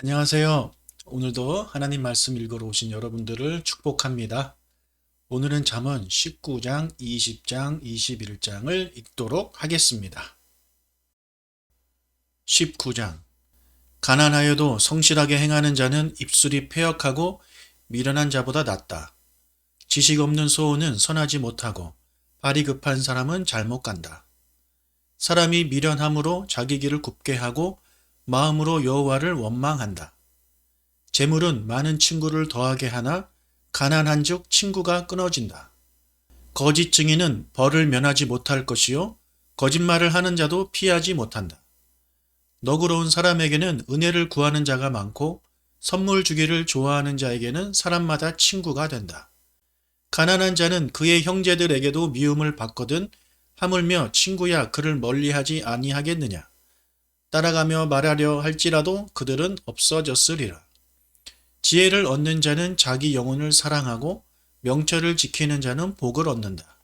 안녕하세요. 오늘도 하나님 말씀 읽으러 오신 여러분들을 축복합니다. 오늘은 잠언 19장, 20장, 21장을 읽도록 하겠습니다. 19장. 가난하여도 성실하게 행하는 자는 입술이 패역하고 미련한 자보다 낫다. 지식 없는 소원은 선하지 못하고 발이 급한 사람은 잘못 간다. 사람이 미련함으로 자기 길을 굽게 하고 마음으로 여호와를 원망한다. 재물은 많은 친구를 더하게 하나 가난한즉 친구가 끊어진다. 거짓 증인은 벌을 면하지 못할 것이요 거짓말을 하는 자도 피하지 못한다. 너그러운 사람에게는 은혜를 구하는 자가 많고 선물 주기를 좋아하는 자에게는 사람마다 친구가 된다. 가난한 자는 그의 형제들에게도 미움을 받거든 하물며 친구야 그를 멀리하지 아니하겠느냐. 따라가며 말하려 할지라도 그들은 없어졌으리라. 지혜를 얻는 자는 자기 영혼을 사랑하고 명철을 지키는 자는 복을 얻는다.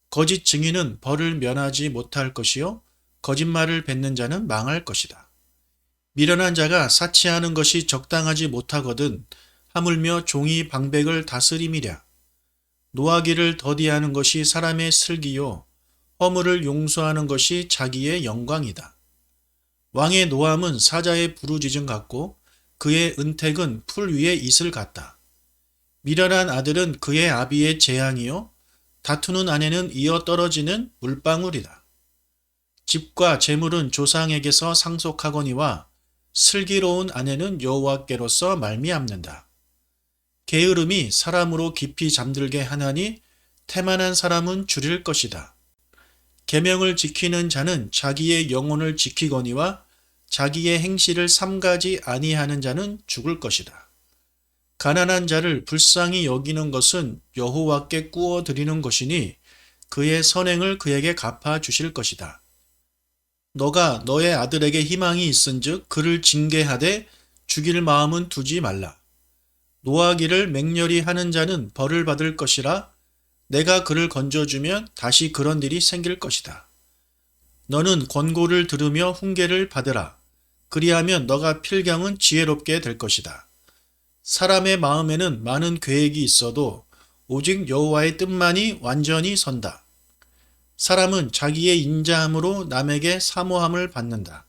거짓 증인은 벌을 면하지 못할 것이요 거짓말을 뱉는 자는 망할 것이다. 미련한 자가 사치하는 것이 적당하지 못하거든 하물며 종이 방백을 다스림이랴. 노하기를 더디하는 것이 사람의 슬기요 허물을 용서하는 것이 자기의 영광이다. 왕의 노함은 사자의 부르짖음 같고 그의 은택은 풀 위에 이슬 같다. 미련한 아들은 그의 아비의 재앙이요 다투는 아내는 이어 떨어지는 물방울이다. 집과 재물은 조상에게서 상속하거니와 슬기로운 아내는 여호와께로서 말미암는다. 게으름이 사람으로 깊이 잠들게 하나니 태만한 사람은 줄일 것이다. 계명을 지키는 자는 자기의 영혼을 지키거니와 자기의 행실을 삼가지 아니하는 자는 죽을 것이다. 가난한 자를 불쌍히 여기는 것은 여호와께 꾸어 드리는 것이니 그의 선행을 그에게 갚아 주실 것이다. 너가 너의 아들에게 희망이 있은즉 그를 징계하되 죽일 마음은 두지 말라. 노하기를 맹렬히 하는 자는 벌을 받을 것이라. 내가 그를 건져주면 다시 그런 일이 생길 것이다. 너는 권고를 들으며 훈계를 받으라. 그리하면 너가 필경은 지혜롭게 될 것이다. 사람의 마음에는 많은 계획이 있어도 오직 여호와의 뜻만이 완전히 선다. 사람은 자기의 인자함으로 남에게 사모함을 받는다.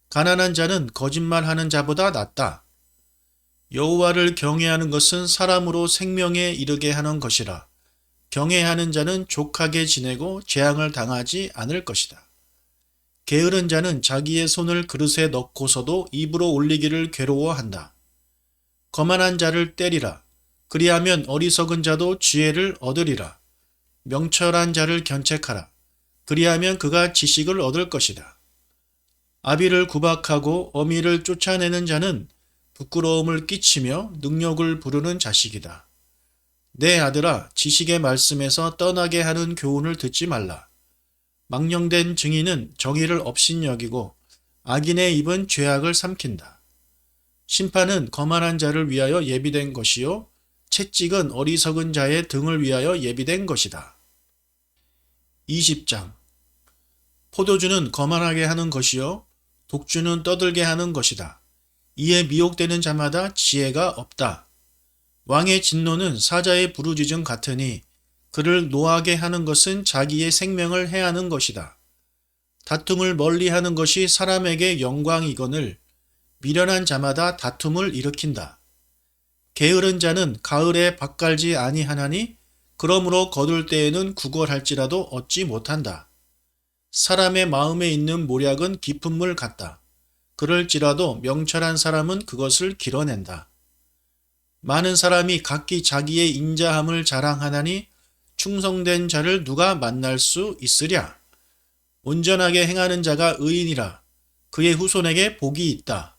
가난한 자는 거짓말하는 자보다 낫다. 여호와를 경외하는 것은 사람으로 생명에 이르게 하는 것이라. 경외하는 자는 족하게 지내고 재앙을 당하지 않을 것이다. 게으른 자는 자기의 손을 그릇에 넣고서도 입으로 올리기를 괴로워한다. 거만한 자를 때리라. 그리하면 어리석은 자도 지혜를 얻으리라. 명철한 자를 견책하라. 그리하면 그가 지식을 얻을 것이다. 아비를 구박하고 어미를 쫓아내는 자는 부끄러움을 끼치며 능욕을 부르는 자식이다. 내 아들아, 지식의 말씀에서 떠나게 하는 교훈을 듣지 말라. 망령된 증인은 정의를 업신여기고 악인의 입은 죄악을 삼킨다. 심판은 거만한 자를 위하여 예비된 것이요 채찍은 어리석은 자의 등을 위하여 예비된 것이다. 20장. 포도주는 거만하게 하는 것이요 독주는 떠들게 하는 것이다. 이에 미혹되는 자마다 지혜가 없다. 왕의 진노는 사자의 부르짖음 같으니 그를 노하게 하는 것은 자기의 생명을 해하는 것이다. 다툼을 멀리하는 것이 사람에게 영광이거늘 미련한 자마다 다툼을 일으킨다. 게으른 자는 가을에 밭 갈지 아니하나니 그러므로 거둘 때에는 구걸할지라도 얻지 못한다. 사람의 마음에 있는 모략은 깊은 물 같다. 그럴지라도 명철한 사람은 그것을 길어낸다. 많은 사람이 각기 자기의 인자함을 자랑하나니 충성된 자를 누가 만날 수 있으랴. 온전하게 행하는 자가 의인이라. 그의 후손에게 복이 있다.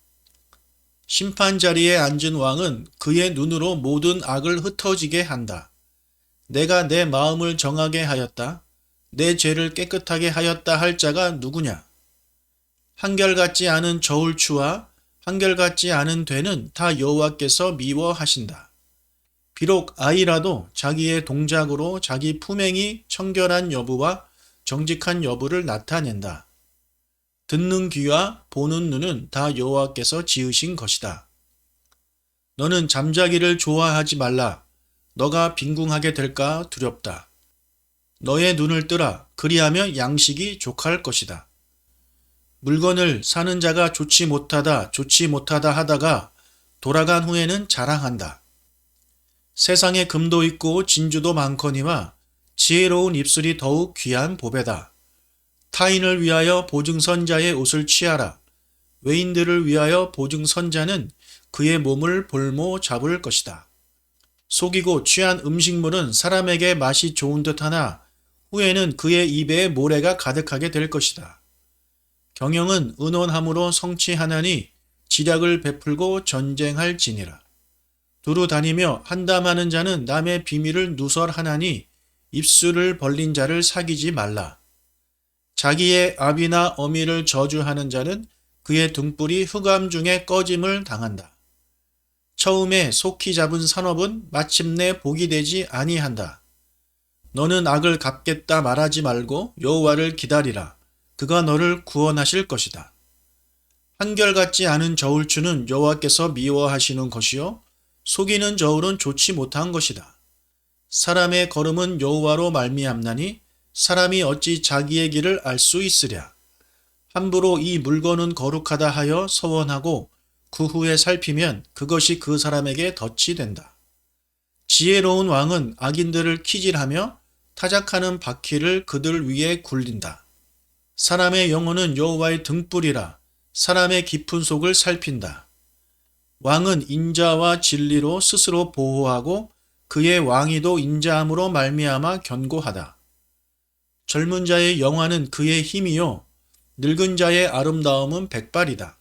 심판 자리에 앉은 왕은 그의 눈으로 모든 악을 흩어지게 한다. 내가 내 마음을 정하게 하였다. 내 죄를 깨끗하게 하였다 할 자가 누구냐? 한결같지 않은 저울추와 한결같지 않은 되는 다 여호와께서 미워하신다. 비록 아이라도 자기의 동작으로 자기 품행이 청결한 여부와 정직한 여부를 나타낸다. 듣는 귀와 보는 눈은 다 여호와께서 지으신 것이다. 너는 잠자기를 좋아하지 말라. 너가 빈궁하게 될까 두렵다. 너의 눈을 뜨라. 그리하면 양식이 족할 것이다. 물건을 사는 자가 좋지 못하다 하다가 돌아간 후에는 자랑한다. 세상에 금도 있고 진주도 많거니와 지혜로운 입술이 더욱 귀한 보배다. 타인을 위하여 보증선자의 옷을 취하라. 외인들을 위하여 보증선자는 그의 몸을 볼모 잡을 것이다. 속이고 취한 음식물은 사람에게 맛이 좋은 듯하나 후에는 그의 입에 모래가 가득하게 될 것이다. 경영은 의논함으로 성취하나니 지략을 베풀고 전쟁할지니라. 두루 다니며 한담하는 자는 남의 비밀을 누설하나니 입술을 벌린 자를 사귀지 말라. 자기의 아비나 어미를 저주하는 자는 그의 등불이 흑암 중에 꺼짐을 당한다. 처음에 속히 잡은 산업은 마침내 복이 되지 아니한다. 너는 악을 갚겠다 말하지 말고 여호와를 기다리라. 그가 너를 구원하실 것이다. 한결같지 않은 저울추는 여호와께서 미워하시는 것이요 속이는 저울은 좋지 못한 것이다. 사람의 걸음은 여호와로 말미암나니 사람이 어찌 자기의 길을 알 수 있으랴. 함부로 이 물건은 거룩하다 하여 서원하고 그 후에 살피면 그것이 그 사람에게 덫이 된다. 지혜로운 왕은 악인들을 키질하며 타작하는 바퀴를 그들 위에 굴린다. 사람의 영혼은 여호와의 등불이라. 사람의 깊은 속을 살핀다. 왕은 인자와 진리로 스스로 보호하고 그의 왕위도 인자함으로 말미암아 견고하다. 젊은 자의 영화는 그의 힘이요 늙은 자의 아름다움은 백발이다.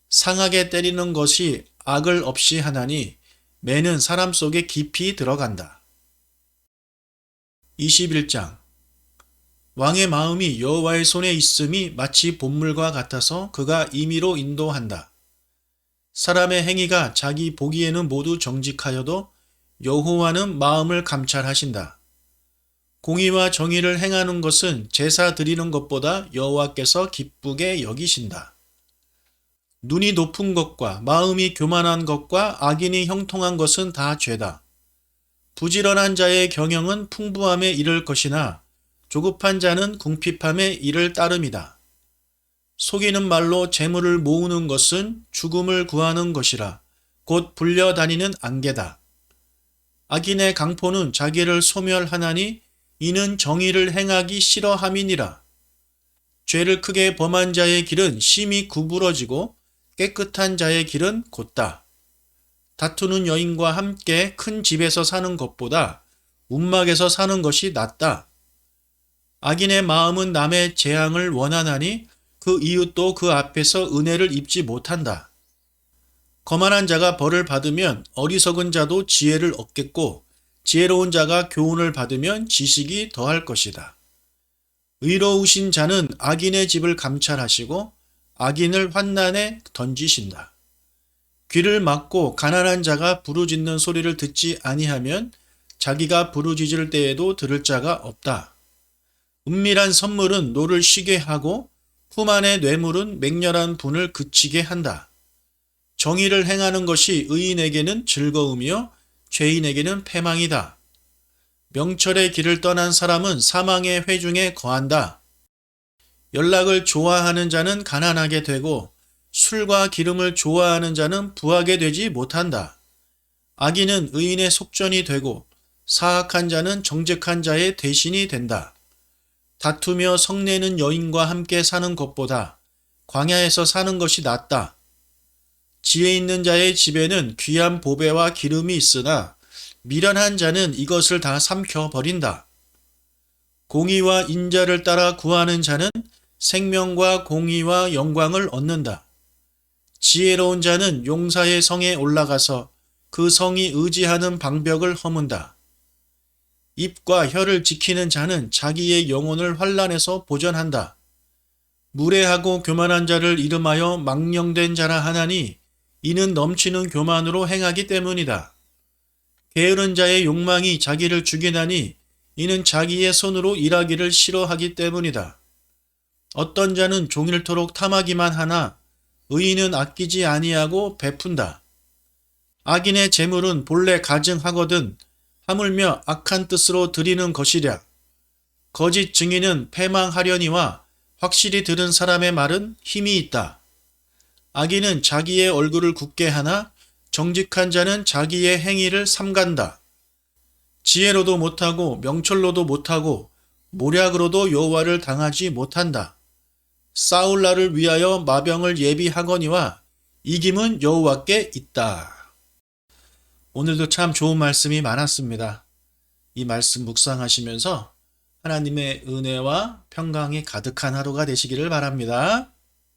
상하게 때리는 것이 악을 없이 하나니 매는 사람 속에 깊이 들어간다. 21장 왕의 마음이 여호와의 손에 있음이 마치 본물과 같아서 그가 임의로 인도한다. 사람의 행위가 자기 보기에는 모두 정직하여도 여호와는 마음을 감찰하신다. 공의와 정의를 행하는 것은 제사 드리는 것보다 여호와께서 기쁘게 여기신다. 눈이 높은 것과 마음이 교만한 것과 악인이 형통한 것은 다 죄다. 부지런한 자의 경영은 풍부함에 이를 것이나 조급한 자는 궁핍함에 이를 따름이다. 속이는 말로 재물을 모으는 것은 죽음을 구하는 것이라 곧 불려다니는 안개다. 악인의 강포는 자기를 소멸하나니 이는 정의를 행하기 싫어함이니라. 죄를 크게 범한 자의 길은 심히 구부러지고 깨끗한 자의 길은 곧다. 다투는 여인과 함께 큰 집에서 사는 것보다 움막에서 사는 것이 낫다. 악인의 마음은 남의 재앙을 원하나니 그 이웃도 그 앞에서 은혜를 입지 못한다. 거만한 자가 벌을 받으면 어리석은 자도 지혜를 얻겠고 지혜로운 자가 교훈을 받으면 지식이 더할 것이다. 의로우신 자는 악인의 집을 감찰하시고 악인을 환난에 던지신다. 귀를 막고 가난한 자가 부르짖는 소리를 듣지 아니하면 자기가 부르짖을 때에도 들을 자가 없다. 은밀한 선물은 노를 쉬게 하고 후만의 뇌물은 맹렬한 분을 그치게 한다. 정의를 행하는 것이 의인에게는 즐거움이요 죄인에게는 패망이다. 명철의 길을 떠난 사람은 사망의 회중에 거한다. 연락을 좋아하는 자는 가난하게 되고 술과 기름을 좋아하는 자는 부하게 되지 못한다. 악인은 의인의 속전이 되고 사악한 자는 정직한 자의 대신이 된다. 다투며 성내는 여인과 함께 사는 것보다 광야에서 사는 것이 낫다. 지혜 있는 자의 집에는 귀한 보배와 기름이 있으나 미련한 자는 이것을 다 삼켜버린다. 공의와 인자를 따라 구하는 자는 생명과 공의와 영광을 얻는다. 지혜로운 자는 용사의 성에 올라가서 그 성이 의지하는 방벽을 허문다. 입과 혀를 지키는 자는 자기의 영혼을 환난에서 보전한다. 무례하고 교만한 자를 이름하여 망령된 자라 하나니 이는 넘치는 교만으로 행하기 때문이다. 게으른 자의 욕망이 자기를 죽이나니 이는 자기의 손으로 일하기를 싫어하기 때문이다. 어떤 자는 종일토록 탐하기만 하나 의인은 아끼지 아니하고 베푼다. 악인의 재물은 본래 가증하거든 하물며 악한 뜻으로 드리는 것이랴. 거짓 증인은 패망하려니와 확실히 들은 사람의 말은 힘이 있다. 악인은 자기의 얼굴을 굳게 하나 정직한 자는 자기의 행위를 삼간다. 지혜로도 못하고 명철로도 못하고 모략으로도 여호와를 당하지 못한다. 싸울 날을 위하여 마병을 예비하거니와 이김은 여호와께 있다. 오늘도 참 좋은 말씀이 많았습니다. 이 말씀 묵상하시면서 하나님의 은혜와 평강이 가득한 하루가 되시기를 바랍니다.